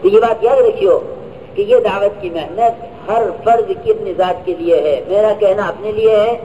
تو یہ بات یاد رکھیو کہ یہ دعوت کی محنت ہر فرد کی اپنی ذات کے لیے ہے، میرا کہنا اپنے لیے ہے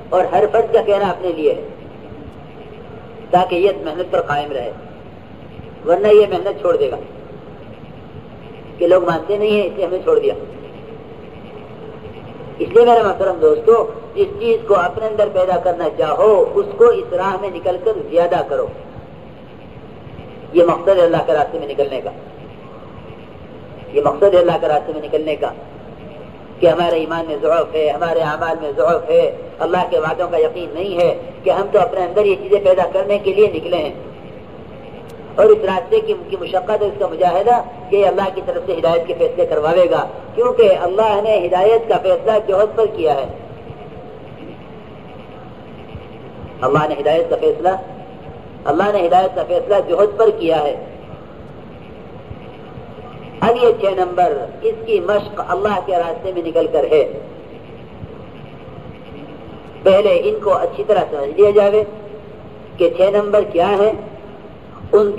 اور ہر فرد کا کہنا اپنے لیے ہے، تاکہ یہ محنت پر قائم رہے، ورنہ یہ محنت چھوڑ دے گا کہ لوگ مانتے نہیں ہیں اس لیے ہمیں چھوڑ دیا۔ اس لیے میرے محترم دوستو، جس چیز کو اپنے اندر پیدا کرنا چاہو اس کو اس راہ میں نکل کر زیادہ کرو، یہ مقصد ہے اللہ کے راستے میں نکلنے کا، یہ مقصد ہے اللہ کے راستے میں نکلنے کا کہ ہمارے ایمان میں ضعف ہے، ہمارے اعمال میں ضعف ہے، اللہ کے وعدوں کا یقین نہیں ہے کہ ہم تو اپنے اندر یہ چیزیں پیدا کرنے کے لیے نکلے ہیں، اور اس راستے کی مشقت اور اس کا مجاہدہ یہ اللہ کی طرف سے ہدایت کے فیصلے کرواوے گا، کیونکہ اللہ نے ہدایت کا فیصلہ جوہد پر کیا ہے۔ اللہ نے ہدایت کا فیصلہ جوہد پر کیا ہے۔ اب یہ 6 نمبر اس کی مشق اللہ کے راستے میں نکل کر ہے۔ پہلے ان کو اچھی طرح سمجھ لیا جائے کہ 6 نمبر کیا ہے، ان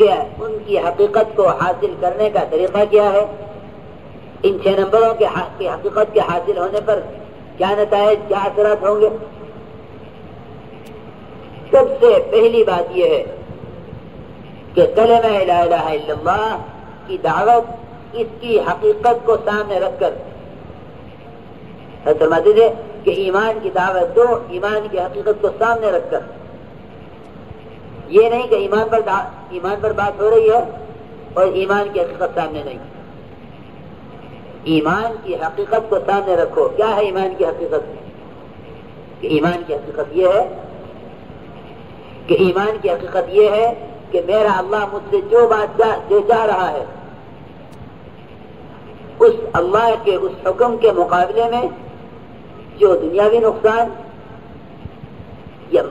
کی حقیقت کو حاصل کرنے کا طریقہ کیا ہے، ان 6 نمبروں کی حقیقت کے حاصل ہونے پر کیا نتائج، کیا اثرات ہوں گے۔ سب سے پہلی بات یہ ہے کہ کلمہ لا الہ الا اللہ کی دعوت اس کی حقیقت کو سامنے رکھ کر، فرماتے تھے کہ ایمان کی دعوت دو ایمان کی حقیقت کو سامنے رکھ کر، یہ نہیں کہ ایمان پر بات ہو رہی ہے اور ایمان کی حقیقت سامنے نہیں۔ ایمان کی حقیقت کو سامنے رکھو۔ کیا ہے ایمان کی حقیقت؟ کہ ایمان کی حقیقت یہ ہے کہ میرا اللہ مجھ سے جو چاہ رہا ہے اس اللہ کے اس حکم کے مقابلے میں جو دنیاوی نقصان یا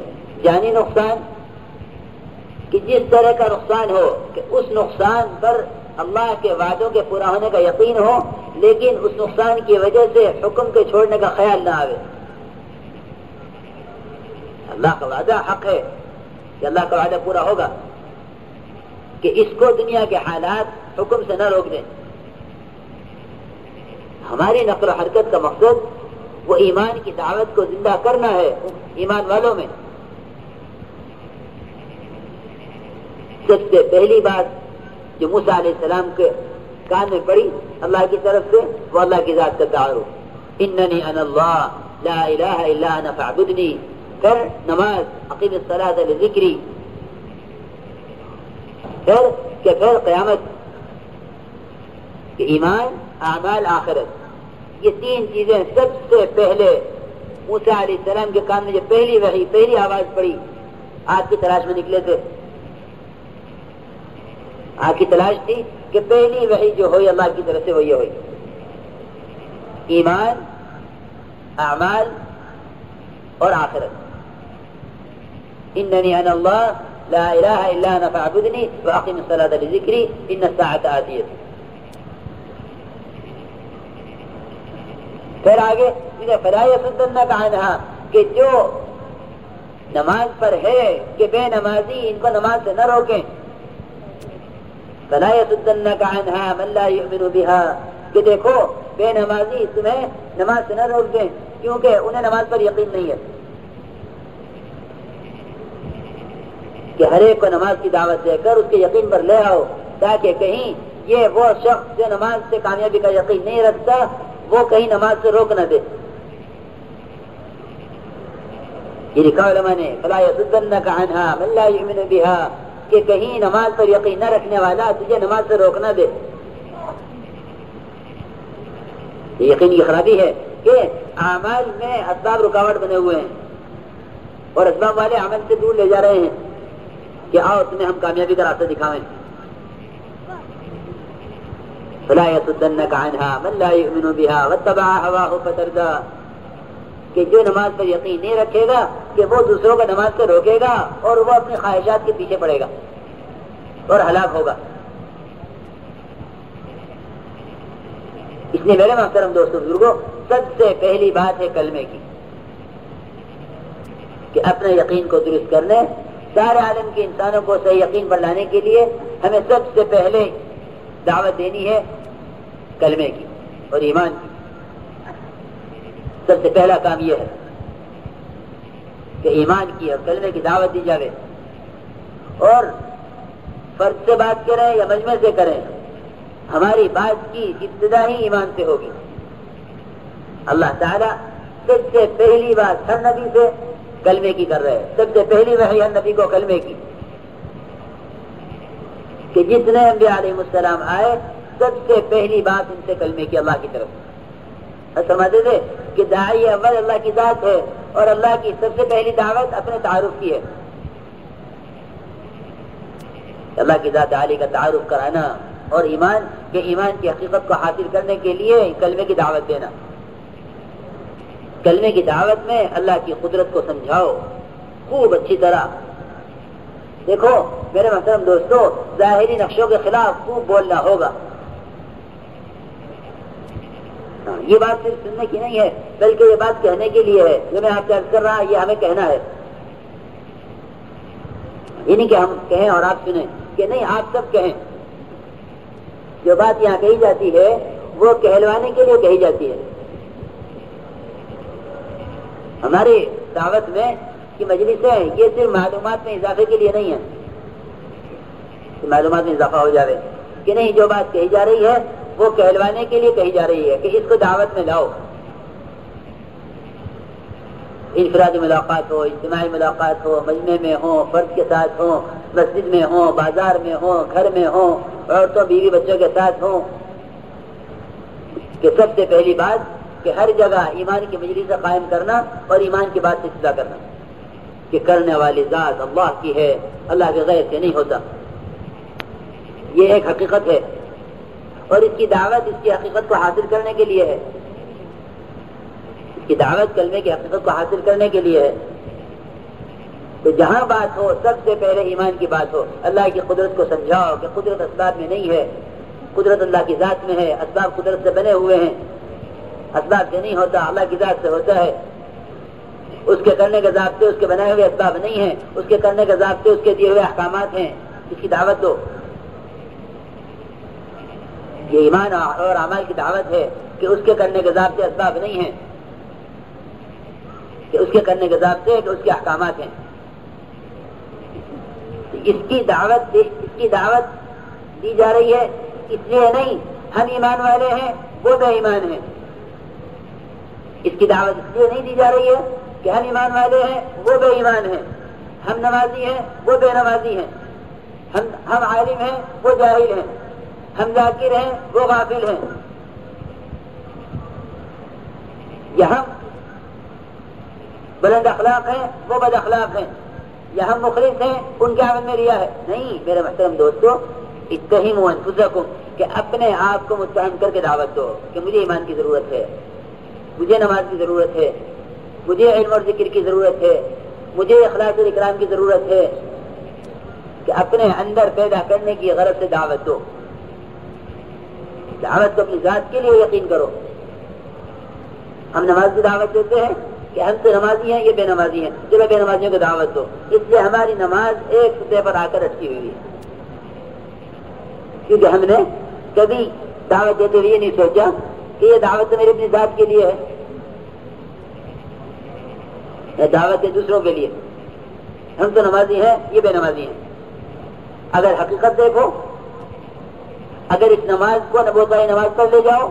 جانی نقصان، کہ جس طرح کا نقصان ہو کہ اس نقصان پر اللہ کے وعدوں کے پورا ہونے کا یقین ہو، لیکن اس نقصان کی وجہ سے حکم کے چھوڑنے کا خیال نہ آئے۔ اللہ کا وعدہ حق ہے کہ اللہ کا وعدہ پورا ہوگا، کہ اس کو دنیا کے حالات حکم سے نہ روک دیں۔ ہماری نقل و حرکت کا مقصد وہ ایمان کی دعوت کو زندہ کرنا ہے ایمان والوں میں۔ سب سے پہلی بات جو موسیٰ علیہ السلام کے کان میں پڑی اللہ کی طرف سے، وہ اللہ کی ذات کا تعارف، اننی انا اللہ لا الہ الا انا فاعبدنی۔ پھر نماز، اقیم الصلاۃ لذکری، پھر قیامت، کہ ایمان، اعمال، آخرت، یہ 3 چیزیں سب سے پہلے موسیٰ علیہ السلام کے کان میں جو پہلی وحی، پہلی آواز پڑی، آگ کی تلاش میں نکلے تھے، آگ کی تلاش تھی کہ پہلی وحی جو ہوئی اللہ کی طرف سے وہ یہ ہوئی، ایمان، اعمال اور آخرت۔ اننی انا اللہ لا الہ الا انا فاعبدنی واقم الصلاۃ لذکری ان الساعۃ آتیہ۔ پھر آگے فلا یصدنک عنہا، کہ جو نماز پر ہے کہ بے نمازی ان کو نماز سے نہ روکیں۔ فلا یصدنک عنہا من لا یؤمن بها، کہ دیکھو بے نمازی تمہیں نماز سے نہ روک دیں کیونکہ انہیں نماز پر یقین نہیں ہے، کہ ہر ایک کو نماز کی دعوت دے کر اس کے یقین پر لے آؤ، تاکہ کہیں یہ وہ شخص جو نماز سے کامیابی کا یقین نہیں رکھتا وہ کہیں نماز سے روک نہ دے۔ یہ لکھا علماء نے فلا یصدنک عنہا من لا یؤمن بها، کہ کہیں نماز پر یقین نہ رکھنے والا تجھے نماز سے روک نہ دے۔ یہ یقین کی خرابی ہے کہ اعمال میں اسباب رکاوٹ بنے ہوئے ہیں اور اسباب والے عمل سے دور لے جا رہے ہیں کہ آؤ تمہیں ہم کامیابی کا راستہ دکھاویں۔ فلا یصدنک عنہا من لا یؤمن بها واتبع هواه فتردى، کہ جو نماز پر یقین نہیں رکھے گا کہ وہ دوسروں کو نماز سے روکے گا اور وہ اپنی خواہشات کے پیچھے پڑے گا اور ہلاک ہوگا۔ اس لیے میرے محترم دوستوں بزرگوں، سب سے پہلی بات ہے کلمے کی، کہ اپنے یقین کو درست کرنے، سارے عالم کے انسانوں کو صحیح یقین پر لانے کے لیے ہمیں سب سے پہلے دعوت دینی ہے کلمے کی اور ایمان کی، سب سے پہلا کام یہ ہے کہ ایمان کی اور کلمے کی دعوت دی جاوے، اور فرد سے بات کریں یا مجمع سے کریں، ہماری بات کی ابتدا ہی ایمان سے ہوگی۔ اللہ تعالیٰ سب سے پہلی بات ہر نبی سے کلمے کی کر رہے ہیں، سب سے پہلی وحی ہر نبی کو کلمے کی، کہ جتنے انبیاء علیہ السلام آئے سب سے پہلی بات ان سے کلمے کی اللہ کی طرف۔ سمجھتے تھے کہ داعی اول اللہ کی ذات ہے، اور اللہ کی سب سے پہلی دعوت اپنے تعارف کی ہے، اللہ کی ذات عالی کا تعارف کرانا، اور ایمان کے ایمان کی حقیقت کو حاصل کرنے کے لیے کلمے کی دعوت دینا۔ کلمے کی دعوت میں اللہ کی قدرت کو سمجھاؤ خوب اچھی طرح۔ دیکھو میرے محترم دوستو، ظاہری نقشوں کے خلاف خوب بولنا ہوگا۔ یہ بات صرف سننے کی نہیں ہے، بلکہ یہ بات کہنے کے لیے ہے۔ جو میں آپ سے عرض کر رہا یہ ہمیں کہنا ہے، یہ نہیں کہ ہم کہیں اور آپ سنیں، کہ نہیں آپ سب کہیں۔ جو بات یہاں کہی جاتی ہے وہ کہلوانے کے لیے کہی جاتی ہے۔ ہماری دعوت میں کی مجلس ہے، یہ صرف معلومات میں اضافے کے لیے نہیں ہے کہ معلومات میں اضافہ ہو جائے، کہ نہیں جو بات کہی جا رہی ہے وہ کہلوانے کے لیے کہی جا رہی ہے کہ اس کو دعوت میں لاؤ۔ انفرادی ملاقات ہو، اجتماعی ملاقات ہو، مجمع میں ہو، فرد کے ساتھ ہو، مسجد میں ہو، بازار میں ہو، گھر میں ہو، عورتوں بیوی بچوں کے ساتھ ہو، کہ سب سے پہلی بات کہ ہر جگہ ایمان کی مجلس قائم کرنا اور ایمان کی بات سے ابتدا کرنا، کہ کرنے والی ذات اللہ کی ہے، اللہ کے غیر سے نہیں ہوتا۔ یہ ایک حقیقت ہے، اور اس کی دعوت اس کی حقیقت کو حاصل کرنے کے لیے ہے۔ اس کی دعوت کلمے کی حقیقت کو حاصل کرنے کے لیے ہے۔ تو جہاں بات ہو سب سے پہلے ایمان کی بات ہو، اللہ کی قدرت کو سمجھاؤ کہ قدرت اسباب میں نہیں ہے، قدرت اللہ کی ذات میں ہے، اسباب قدرت سے بنے ہوئے ہیں، اسباب سے نہیں ہوتا، اللہ کی ذات سے ہوتا ہے۔ اس کے کرنے کے ضابطے اس کے بنائے ہوئے اسباب نہیں ہیں، اس کے کرنے کے ضابطے اس کے دیے ہوئے احکامات ہیں۔ اس کی دعوت دو۔ یہ ایمان اور اعمال کی دعوت ہے کہ اس کے کرنے کے ضابطے اسباب نہیں ہیں، کہ اس کے کرنے کے ضابطے کہ اس کے احکامات ہیں۔ اس کی دعوت دی جا رہی ہے، اس لیے نہیں ہم ایمان والے ہیں وہ بے ایمان ہیں۔ اس کی دعوت اس لیے نہیں دی جا رہی ہے کہ ہم ایمان والے ہیں وہ بے ایمان ہیں، ہم نمازی ہیں وہ بے نمازی ہیں، ہم عالم ہیں وہ جاہل ہیں، ہم ذاکر ہیں وہ غافل ہیں، یا ہم بلند اخلاق ہیں وہ بد اخلاق ہیں، یا ہم مخلص ہیں ان کے عمل میں ریا ہے۔ نہیں میرے محترم دوستو، اتہموا انفسکم، کہ اپنے آپ کو متہم کر کے دعوت دو کہ مجھے ایمان کی ضرورت ہے، مجھے نماز کی ضرورت ہے، مجھے علم اور ذکر کی ضرورت ہے، مجھے اخلاص اور اکرام کی ضرورت ہے، کہ اپنے اندر پیدا کرنے کی غرض سے دعوت دو۔ دعوت کو اپنی ذات کے لیے یقین کرو۔ ہم نماز کی دعوت دیتے ہیں کہ ہم تو نمازی ہیں، یہ بے نمازی ہیں، چلو بے نمازیوں کو دعوت دو، اس لیے ہماری نماز ایک سطح پر آ کر اٹکی ہوئی ہے، کیونکہ ہم نے کبھی دعوت دیتے ہوئے یہ نہیں سوچا کہ یہ دعوت تو میری اپنی ذات کے لیے ہے، یہ دعوت ہے دوسروں کے لیے، ہم تو نمازی ہیں، یہ بے نمازی ہیں۔ اگر حقیقت دیکھو، اگر اس نماز کو بہت ساری نماز پڑھ لے جاؤ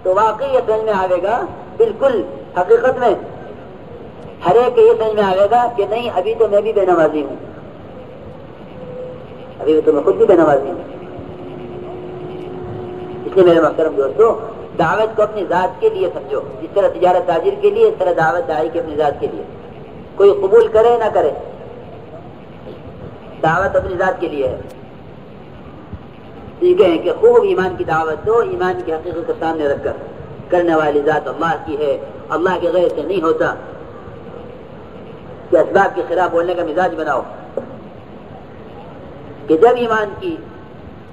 تو واقعی یہ سمجھ میں آئے گا، بالکل حقیقت میں ہر ایک یہ سمجھ میں آئے گا کہ نہیں ابھی تو میں بھی بے نمازی ہوں، ابھی تو میں خود بھی بے نمازی ہوں۔ اس لیے میرے محترم دوستو، دعوت کو اپنی ذات کے لیے سمجھو، جس طرح تجارت تاجر کے لیے، اس طرح دعوت داعی کی اپنی ذات کے لیے، کوئی قبول کرے نہ کرے، دعوت اپنی ذات کے لیے ہے۔ ٹھیک ہے کہ خوب ایمان کی دعوت دو، ایمان کی حقیقت کو سامنے رکھ کر، کرنے والی ذات اللہ کی ہے، اللہ کے غیر سے نہیں ہوتا، کہ اسباب کے خلاف بولنے کا مزاج بناؤ، کہ جب ایمان کی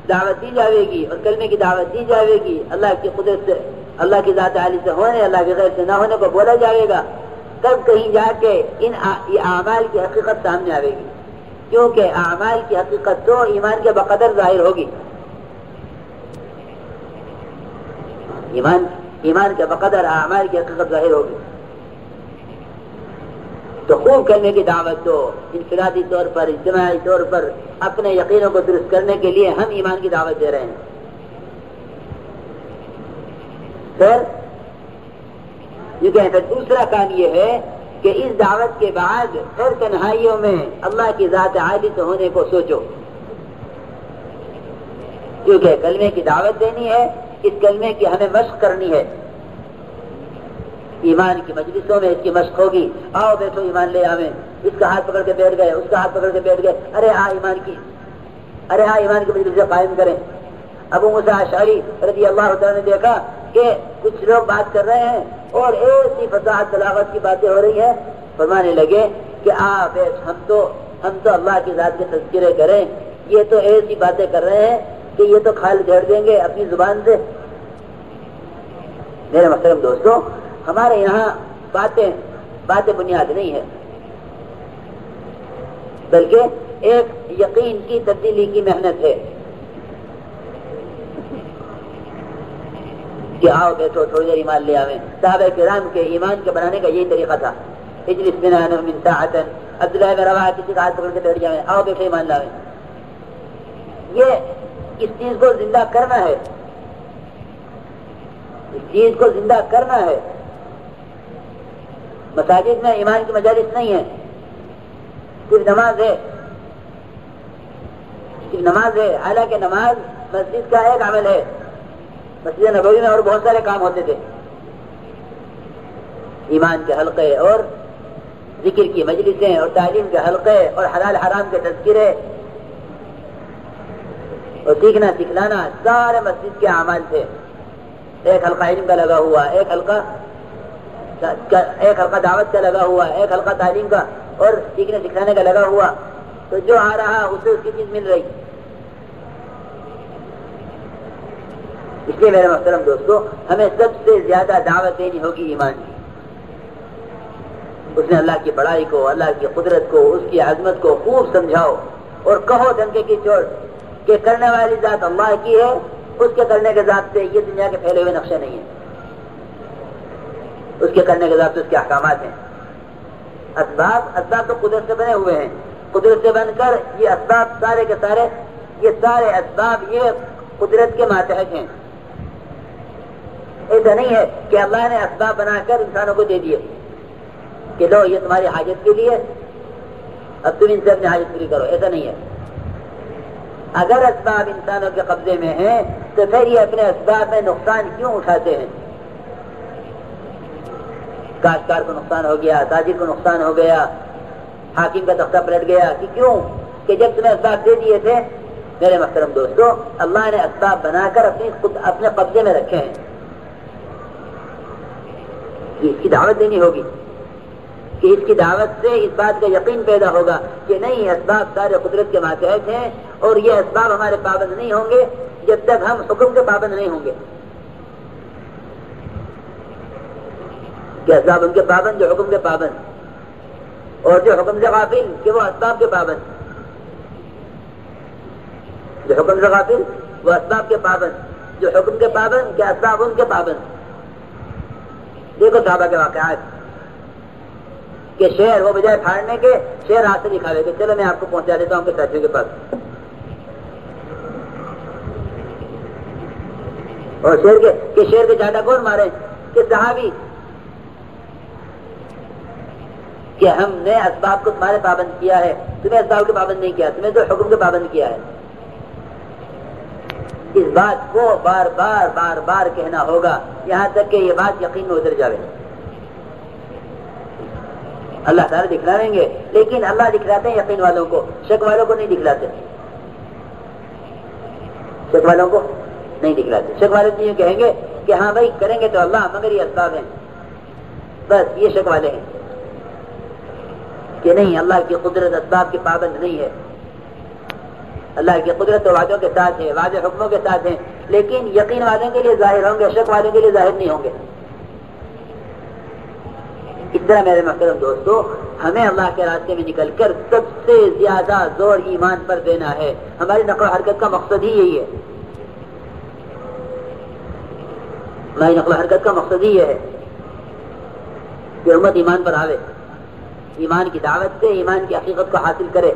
دعوت دی جاوے گی اور کلمے کی دعوت دی جاوے گی، اللہ کی قدرت سے، اللہ کی ذات عالی سے ہونے، اللہ کے غیر سے نہ ہونے کو بولا جائے گا، تب کہیں جا کے ان اعمال کی حقیقت سامنے آئے گی، کیونکہ اعمال کی حقیقت تو ایمان کے بقدر ظاہر ہوگی۔ ایمان کے بقدر اعمال کی حقیقت ظاہر ہوگی. تو خوب کلمے کی دعوت دو. انفرادی طور پر, اجتماعی طور پر اپنے یقینوں کو درست کرنے کے لیے ہم ایمان کی دعوت دے رہے ہیں. پھر دوسرا کام یہ ہے کہ اس دعوت کے بعد پھر تنہائیوں میں اللہ کی ذات عالی سے ہونے کو سوچو, کیونکہ کلمے کی دعوت دینی ہے. اس کلمے کی ہمیں مشق کرنی ہے. ایمان کی مجلسوں میں اس کی مشق ہوگی. آؤ بیٹھو ایمان لے آویں. اس کا ہاتھ پکڑ کے بیٹھ گئے, اس کا ہاتھ پکڑ کے بیٹھ گئے. ارے ایمان کی مجلسیں قائم کریں. ابو موسیٰ اشعری رضی اللہ تعالیٰ نے دیکھا کہ کچھ لوگ بات کر رہے ہیں اور ایسی فصاحت بلاغت کی باتیں ہو رہی ہیں. فرمانے لگے کہ ہم تو اللہ کی ذات کے تذکرے کریں, یہ تو ایسی باتیں کر رہے ہیں کہ یہ تو کھال جھڑ دیں گے اپنی زبان سے. میرے محترم دوستو, ہمارے یہاں باتیں بنیاد نہیں ہے, بلکہ ایک یقین کی تبدیلی کی محنت ہے کہ آؤ بیٹھو تھوڑی دیر ایمان لے آویں. صحابہ کرام کے ایمان کے بنانے کا یہی طریقہ تھا. اجلس بنا من ساعۃ, عبداللہ بن رواحہ کسی کا ہاتھ پکڑ کے بیٹھ جائیں, آؤ بیٹھو ایمان لاویں. یہ اس چیز کو زندہ کرنا ہے, اس چیز کو زندہ کرنا ہے. مساجد میں ایمان کی مجالس نہیں ہے, صرف نماز ہے. حالانکہ نماز مسجد کا ایک عمل ہے. مسجد نبوی میں اور بہت سارے کام ہوتے تھے, ایمان کے حلقے اور ذکر کی مجلسیں اور تعلیم کے حلقے اور حلال حرام کے تذکرے اور سیکھنا سکھلانا سارے مسجد کے اعمال تھے. ایک حلقہ علم کا لگا ہوا, ایک حلقہ دعوت کا لگا ہوا, ایک حلقہ تعلیم کا اور سیکھنے سکھلانے کا لگا ہوا. تو جو آ رہا اسے اس کی چیز مل رہی. اس لیے میرے محترم دوستو, ہمیں سب سے زیادہ دعوت دینی ہوگی ایمان کی. اس نے اللہ کی بڑائی کو, اللہ کی قدرت کو, اس کی عظمت کو خوب سمجھاؤ اور کہو ڈنکے کی چوٹ کہ کرنے والی ذات اللہ کی ہے, اس کے کرنے کے ذات سے یہ دنیا کے پھیلے ہوئے نقشے نہیں ہیں. اس کے کرنے کے ذات سے اس کے احکامات ہیں. اسباب تو قدرت سے بنے ہوئے ہیں. قدرت سے بن کر یہ اسباب سارے کے سارے, یہ سارے اسباب یہ قدرت کے ماتحت ہیں. ایسا نہیں ہے کہ اللہ نے اسباب بنا کر انسانوں کو دے دیے کہ لو یہ تمہاری حاجت کے لیے, اب تم ان سے اپنی حاجت پوری کرو. ایسا نہیں ہے. اگر اسباب انسانوں کے قبضے میں ہیں تو پھر یہ اپنے اسباب میں نقصان کیوں اٹھاتے ہیں؟ کاشتکار کو نقصان ہو گیا, تاجر کو نقصان ہو گیا, حاکم کا تختہ پلٹ گیا, کہ کیوں؟ کہ جب تمہیں اسباب دے دیے تھے. میرے محترم دوستو, اللہ نے اسباب بنا کر اپنے قبضے میں رکھے ہیں. اس کی دعوت دینی ہوگی کہ اس کی دعوت سے اس بات کا یقین پیدا ہوگا کہ نہیں, اسباب سارے قدرت کے ماتحت ہیں اور یہ اسباب ہمارے پابند نہیں ہوں گے جب تک ہم حکم کے پابند نہیں ہوں گے. کہ اسباب ان کے پابند جو حکم کے پابند, اور جو حکم سے غافل کہ وہ اسباب کے پابند. جو حکم سے غافل وہ اسباب کے پابند, جو حکم کے پابند کہ اسباب ان کے پابند. دیکھو صحابہ کے واقعات کہ شہر وہ بجائے پھاڑنے کے شہر ہاتھ سے دکھاوے کہ چلو میں آپ کو پہنچا دیتا ہوں کہ ساتھیوں کے پاس. اور شہر کے جھانڈا کون مارے؟ کہ صحابی, کہ ہم نے اسباب کو تمہارے پابند کیا ہے, تمہیں اسباب کے پابند نہیں کیا, تمہیں تو حکم کے پابند کیا ہے. اس بات کو بار بار بار بار کہنا ہوگا یہاں تک کہ یہ بات یقین میں اتر جائے. اللہ تعالیٰ دکھلائیں گے, لیکن اللہ دکھلاتے ہیں یقین والوں کو, شک والوں کو نہیں دکھلاتے. شک والوں کو نہیں دکھلاتے. شک والے تو یہ کہیں گے کہ ہاں بھائی کریں گے تو اللہ, مگر یہ اسباب ہیں. بس یہ شک والے ہیں کہ نہیں, اللہ کی قدرت اسباب کے پابند نہیں ہے. اللہ کی قدرت تو وعدوں کے ساتھ ہے, واضح حکموں کے ساتھ ہیں, لیکن یقین والوں کے لیے ظاہر ہوں گے, شک والوں کے لیے ظاہر نہیں ہوں گے. اس طرح میرے محترم دوستو, ہمیں اللہ کے راستے میں نکل کر سب سے زیادہ زور ایمان پر دینا ہے. ہماری نقل و حرکت کا مقصد ہی یہی ہے. میں نقل و حرکت کا مقصد ہی یہ ہے کہ امت ایمان پر آوے، ایمان کی دعوت سے ایمان کی حقیقت کو حاصل کرے.